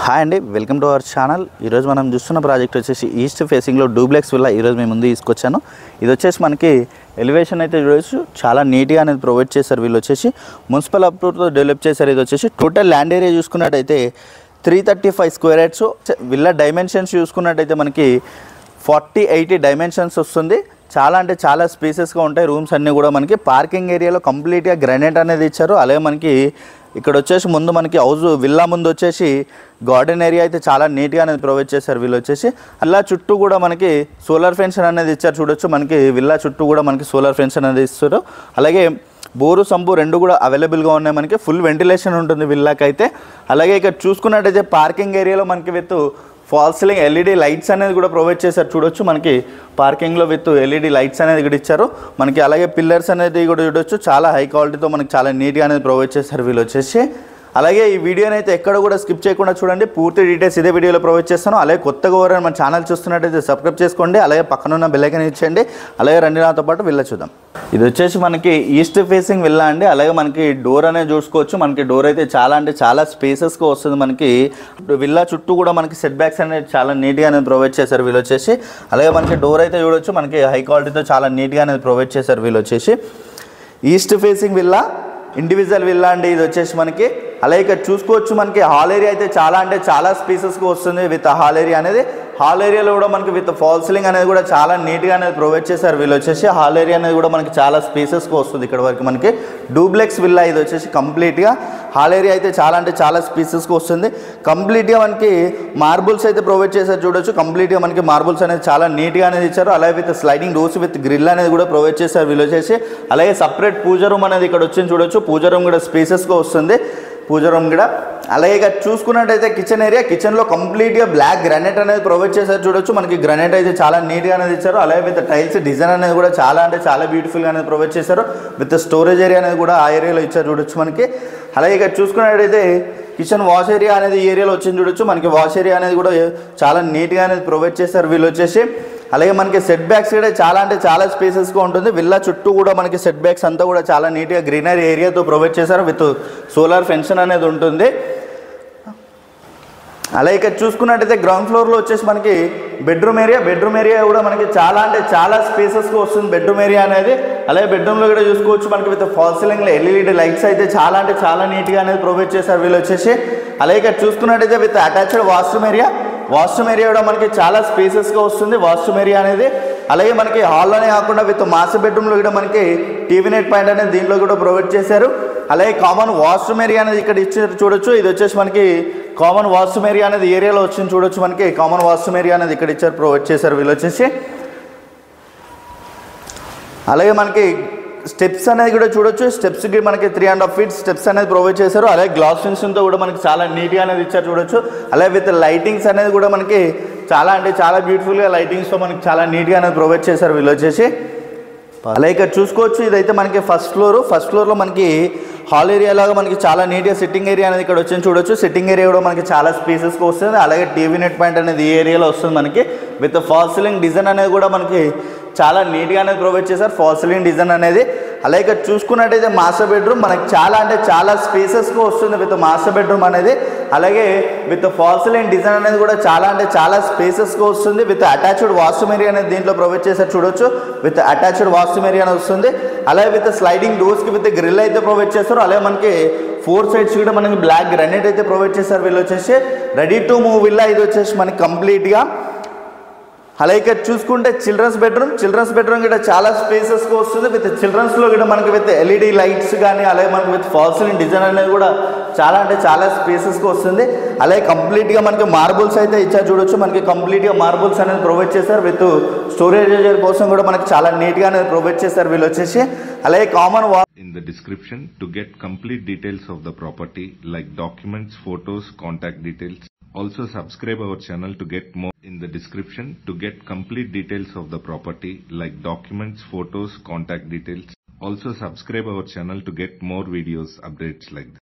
Hi అండి, welcome to our channel. ఈరోజు మనం చూస్తున్న ప్రాజెక్ట్ వచ్చేసి ఈస్ట్ ఫేసింగ్లో డూప్లెక్స్ విల్లా ఈరోజు మేము ముందు తీసుకొచ్చాను. ఇది వచ్చేసి మనకి ఎలివేషన్ అయితే చూడవచ్చు, చాలా నీట్గా అనేది ప్రొవైడ్ చేశారు. వీళ్ళు వచ్చేసి మున్సిపల్ అప్రూవ్తో డెవలప్ చేశారు. ఇది వచ్చేసి టోటల్ ల్యాండ్ ఏరియా చూసుకున్నట్టయితే 335 స్క్వేర్ యార్డ్స్. విల్లా డైమెన్షన్స్ చూసుకున్నట్టయితే మనకి 40-80 డైమెన్షన్స్ వస్తుంది. చాలా అంటే చాలా స్పేసెస్గా ఉంటాయి. రూమ్స్ అన్నీ కూడా మనకి పార్కింగ్ ఏరియాలో కంప్లీట్గా గ్రానైట్ అనేది ఇచ్చారు. అలాగే మనకి ఇక్కడ వచ్చేసి ముందు మనకి హౌస్ విల్లా ముందు వచ్చేసి గార్డెన్ ఏరియా అయితే చాలా నీట్గా అనేది ప్రొవైడ్ చేశారు. వీళ్ళు వచ్చేసి అలా చుట్టూ కూడా మనకి సోలార్ ఫెన్షన్ అనేది ఇచ్చారు. చూడొచ్చు, మనకి విల్లా చుట్టూ కూడా మనకి సోలార్ ఫెన్షన్ అనేది ఇస్తారు. అలాగే బోరు సంపు రెండు కూడా అవైలబుల్గా ఉన్నాయి. మనకి ఫుల్ వెంటిలేషన్ ఉంటుంది విల్లాకి అయితే. అలాగే ఇక్కడ చూసుకున్నట్టయితే పార్కింగ్ ఏరియాలో మనకి with fall ceiling LED lights అనేది కూడా ప్రొవైడ్ చేశారు. చూడొచ్చు, మనకి పార్కింగ్లో విత్ ఎల్ఈడి లైట్స్ అనేది కూడా ఇచ్చారు మనకి. అలాగే పిల్లర్స్ అనేది కూడా చూడొచ్చు, చాలా హై క్వాలిటీతో మనకి చాలా నీట్గా అనేది ప్రొవైడ్ చేశారు వీళ్ళు వచ్చేసి. అలాగే ఈ వీడియోని అయితే ఎక్కడ కూడా స్కిప్ చేయకుండా చూడండి, పూర్తి డీటెయిల్స్ ఇదే వీడియోలో ప్రొవైడ్ చేస్తాను. అలాగే కొత్తగా ఎవరైనా మన ఛానల్ చూస్తున్నట్టయితే సబ్స్క్రైబ్ చేసుకోండి. అలాగే పక్కన ఉన్న బెల్ ఐకాన్ ఇచ్చేయండి. అలాగే రండి నాతో పాటు విల్లా చూద్దాం. ఇది వచ్చేసి మనకి ఈస్ట్ ఫేసింగ్ విల్లా అండి. అలాగే మనకి డోర్ అనేది చూసుకోవచ్చు. మనకి డోర్ అయితే చాలా అంటే చాలా స్పేసెస్గా వస్తుంది. మనకి విల్లా చుట్టూ కూడా మనకి సెట్ బ్యాక్స్ అనేది చాలా నీట్గా అనేది ప్రొవైడ్ చేశారు వీళ్ళు వచ్చేసి. అలాగే మనకి డోర్ అయితే చూడొచ్చు, మనకి హై క్వాలిటీతో చాలా నీట్గా అనేది ప్రొవైడ్ చేశారు వీళ్ళు వచ్చేసి. East facing villa, individual villa అండి ఇది వచ్చేసి మనకి. అలాగే ఇక్కడ చూసుకోవచ్చు, మనకి హాల్ ఏరియా అయితే చాలా అంటే చాలా స్పేసెస్గా వస్తుంది విత్ హాల్ ఏరియా అనేది. హాల్ ఏరియాలో కూడా మనకి విత్ ఫాల్ సీలింగ్ అనేది కూడా చాలా నీట్గా అనేది ప్రొవైడ్ చేశారు వీళ్ళు వచ్చేసి. హాల్ ఏరియా అనేది కూడా మనకి చాలా స్పేసెస్గా వస్తుంది. ఇక్కడ వరకు మనకి డూప్లెక్స్ విల్లా ఇది వచ్చేసి కంప్లీట్గా. హాల్ ఏరియా అయితే చాలా అంటే చాలా స్పేసెస్గా వస్తుంది. కంప్లీట్గా మనకి మార్బుల్స్ అయితే ప్రొవైడ్ చేశారు. చూడొచ్చు, కంప్లీట్గా మనకి మార్బుల్స్ అనేది చాలా నీట్గా అనేది ఇచ్చారు. అలాగే with sliding doors with grill అనేది కూడా ప్రొవైడ్ చేశారు వీళ్ళు వచ్చేసి. అలాగే సపరేట్ పూజ రూమ్ అనేది ఇక్కడ వచ్చింది. చూడొచ్చు, పూజ రూమ్ కూడా స్పేసెస్గా వస్తుంది, పూజ రూమ్ కూడా. అలాగే ఇక్కడ చూసుకున్నట్టయితే కిచెన్ ఏరియా, కిచెన్లో కంప్లీట్గా బ్లాక్ గ్రానైట్ అనేది ప్రొవైడ్ చేశారు. చూడొచ్చు, మనకి గ్రానైట్ అయితే చాలా నీట్గా అనేది ఇచ్చారు. అలాగే విత్ టైల్స్ డిజైన్ అనేది కూడా చాలా అంటే చాలా బ్యూటిఫుల్గా అనేది ప్రొవైడ్ చేశారు. విత్ స్టోరేజ్ ఏరియా అనేది కూడా ఆ ఏరియాలో ఇచ్చారు. చూడొచ్చు మనకి. అలాగే ఇక్కడ చూసుకున్నట్టయితే కిచెన్ వాష్ ఏరియా అనేది ఈ ఏరియాలో వచ్చింది. చూడొచ్చు, మనకి వాష్ ఏరియా అనేది కూడా చాలా నీట్గా అనేది ప్రొవైడ్ చేశారు వీళ్ళు వచ్చేసి. అలాగే మనకి సెట్ బ్యాక్స్ కూడా చాలా అంటే చాలా స్పేసెస్గా ఉంటుంది. విల్లా చుట్టూ కూడా మనకి సెట్ బ్యాక్స్ అంతా కూడా చాలా నీట్గా గ్రీనరీ ఏరియాతో ప్రొవైడ్ చేశారు. విత్ సోలార్ ఫెన్షన్ అనేది ఉంటుంది. అలాగే ఇక్కడ చూసుకున్నట్టయితే గ్రౌండ్ ఫ్లోర్లో వచ్చేసి మనకి బెడ్రూమ్ ఏరియా కూడా మనకి చాలా అంటే చాలా స్పేసెస్గా వస్తుంది బెడ్రూమ్ ఏరియా అనేది. అలాగే బెడ్రూమ్లో కూడా చూసుకోవచ్చు, మనకి విత్ ఫాల్ సీలింగ్లో ఎల్ఈడి లైట్స్ అయితే చాలా అంటే చాలా నీట్గా అనేది ప్రొవైడ్ చేశారు వీళ్ళు వచ్చేసి. అలాగే ఇక్కడ చూసుకున్నట్టయితే విత్ అటాచ్డ్ వాష్రూమ్ ఏరియా కూడా మనకి చాలా స్పేసెస్గా వస్తుంది వాష్రూమ్ ఏరియా అనేది. అలాగే మనకి హాల్లోనే కాకుండా విత్ మాస్టర్ బెడ్రూమ్లో కూడా మనకి టీవీ నెట్ పాయింట్ అనేది దీంట్లో కూడా ప్రొవైడ్ చేశారు. అలాగే కామన్ వాష్రూమ్ ఏరియా అనేది ఇక్కడ ఇచ్చారు. చూడొచ్చు, ఇది వచ్చేసి మనకి కామన్ వాష్రూమ్ ఏరియా అనేది ఏరియాలో వచ్చింది. చూడొచ్చు, మనకి కామన్ వాష్రూమ్ ఏరియా అనేది ఇక్కడ ఇచ్చారు, ప్రొవైడ్ చేశారు వీళ్ళు వచ్చేసి. అలాగే మనకి స్టెప్స్ అనేది కూడా చూడొచ్చు, స్టెప్స్కి మనకి 3.5 feet స్టెప్స్ అనేది ప్రొవైడ్ చేశారు. అలాగే గ్లాస్ ఫినిషింగ్తో కూడా మనకి చాలా నీట్గా అనేది ఇచ్చారు. చూడొచ్చు, అలాగే విత్ లైటింగ్స్ అనేది కూడా మనకి చాలా అంటే చాలా బ్యూటిఫుల్గా లైటింగ్స్తో మనకి చాలా నీట్గా అనేది ప్రొవైడ్ చేశారు వీళ్ళు వచ్చేసి. అలాగే ఇక్కడ చూసుకోవచ్చు, ఇదైతే మనకి ఫస్ట్ ఫ్లోర్లో మనకి హాల్ ఏరియా లాగా మనకి చాలా నీట్గా సిట్టింగ్ ఏరియా అనేది ఇక్కడ వచ్చింది. చూడొచ్చు, సిట్టింగ్ ఏరియా కూడా మనకి చాలా స్పేసెస్గా వస్తుంది. అలాగే టీవీ నెట్ పాయింట్ అనేది ఈ ఏరియాలో వస్తుంది మనకి. విత్ ఫాల్ సీలింగ్ డిజైన్ అనేది కూడా మనకి చాలా నీట్గా అనేది ప్రొవైడ్ చేశారు, ఫాల్ సీలింగ్ డిజైన్ అనేది. అలాగే ఇక్కడ చూసుకున్నట్టయితే మాస్టర్ బెడ్రూమ్ మనకి చాలా అంటే చాలా స్పేసెస్గా వస్తుంది విత్ మాస్టర్ బెడ్రూమ్ అనేది. అలాగే విత్ ఫాల్ సీలింగ్ డిజైన్ అనేది కూడా చాలా అంటే చాలా స్పేసెస్గా వస్తుంది. విత్ అటాచ్డ్ వాష్రూమ్ ఏరియా అనేది దీంట్లో ప్రొవైడ్ చేశారు. చూడొచ్చు, విత్ అటాచ్డ్ వాష్రూమ్ ఏరియా అనేది వస్తుంది. అలాగే విత్ స్లైడింగ్ డోర్స్కి విత్ గ్రిల్ అయితే ప్రొవైడ్ చేస్తారు. అలాగే మనకి 4 sides కూడా మనకి బ్లాక్ గ్రానైట్ అయితే ప్రొవైడ్ చేశారు వీళ్ళు వచ్చేసి. రెడీ టు మూవ్ విల్లా ఇది వచ్చేసి మనకి కంప్లీట్గా. అలాగే ఇక్కడ చూసుకుంటే చిల్డ్రన్స్ బెడ్రూమ్ కూడా చాలా స్పేసెస్గా వస్తుంది. విత్ చిల్డ్రన్స్లో కూడా మనకి విత్ ఎల్ఈడి లైట్స్ కానీ, అలాగే మనకి విత్ ఫాల్ సీలింగ్ డిజైన్ అనేది కూడా చాలా అంటే చాలా స్పేసెస్గా వస్తుంది. అలాగే కంప్లీట్గా మనకి మార్బుల్స్ అయితే ఇచ్చారు. చూడొచ్చు, మనకి కంప్లీట్గా మార్బుల్స్ అనేది ప్రొవైడ్ చేశారు. విత్ స్టోరేజ్ కోసం కూడా మనకి చాలా నీట్గా అనేది ప్రొవైడ్ చేశారు వీళ్ళు వచ్చేసి. అలాగే common in the description to get complete details of the property like documents, photos, contact details. Also subscribe our channel to get more in the description to get complete details of the property like documents, photos, contact details. Also subscribe our channel to get more videos updates like that.